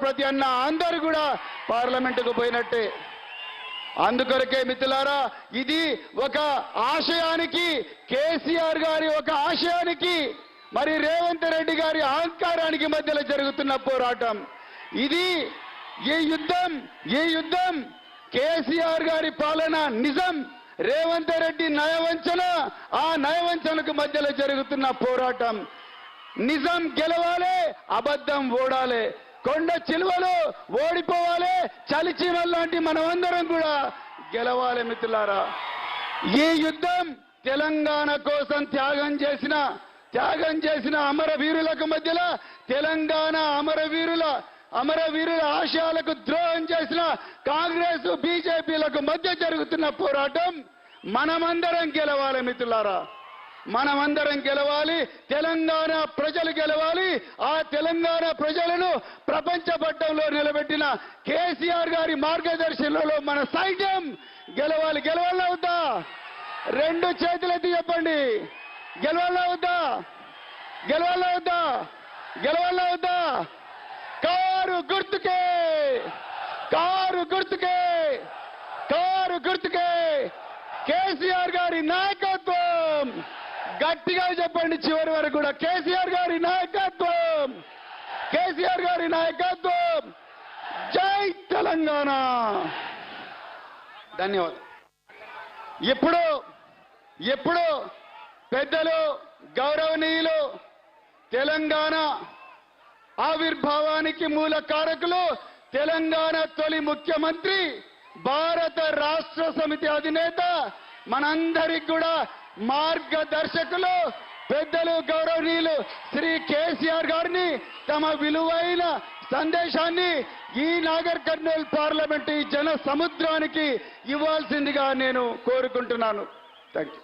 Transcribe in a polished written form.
ప్రతి అన్న అందరూ కూడా పార్లమెంటుకు పోయినట్టే. అందుకొరకే మిత్రులారా, ఇది ఒక ఆశయానికి, కేసీఆర్ గారి ఒక ఆశయానికి మరి రేవంత్ రెడ్డి గారి అహంకారానికి మధ్యలో జరుగుతున్న పోరాటం ఇది. ఈ యుద్ధం కేసీఆర్ గారి పాలన నిజం, రేవంత్ రెడ్డి నయవంచన, ఆ నయవంచనకు మధ్యలో జరుగుతున్న పోరాటం. నిజం గెలవాలి, అబద్ధం ఓడాలి. కొండ చిలువలు ఓడిపోవాలి, చలిచీమల లాంటి మనమందరం కూడా గెలవాలి. మిత్రులారా, ఈ యుద్ధం తెలంగాణ కోసం త్యాగం చేసిన అమరవీరులకు మధ్యలో, తెలంగాణ అమరవీరుల ఆశయాలకు ద్రోహం చేసిన కాంగ్రెస్ బీజేపీలకు మధ్య జరుగుతున్న పోరాటం. మనమందరం గెలవాలి మిత్రులారా, మనమందరం గెలవాలి. తెలంగాణ ప్రజలు గెలవాలి. ఆ తెలంగాణ ప్రజలను ప్రపంచ పట్టంలో నిలబెట్టిన కేసీఆర్ గారి మార్గదర్శనంలో మన సైన్యం గెలవాలి. గెలవాలా వద్దా? రెండు చేతులెత్తి చెప్పండి. గెలవాలా వద్దా? గెలవాలా వద్దా? గెలవాలా వద్దా? కారు గుర్తుకే, కారు గుర్తుకే, కారు గుర్తుకే కేసీఆర్ గారి నాయకత్వం. గట్టిగా చెప్పండి చివరి వరకు కూడా, కేసీఆర్ గారి నాయకత్వం, కేసీఆర్ గారి నాయకత్వం. జై తెలంగాణ. ధన్యవాదాలు. ఇప్పుడు పెద్దలు గౌరవనీయులు తెలంగాణ ఆవిర్భావానికి మూల కారకులు, తెలంగాణ తొలి ముఖ్యమంత్రి, భారత రాష్ట్ర సమితి అధినేత, మనందరికి కూడా మార్గదర్శకులు పెద్దలు గౌరవనీయులు శ్రీ కేసీఆర్ గారిని తమ విలువైన సందేశాన్ని ఈ నాగర్ కర్నూల్ పార్లమెంటు జన సముద్రానికి ఇవ్వాల్సిందిగా నేను కోరుకుంటున్నాను. థాంక్యూ.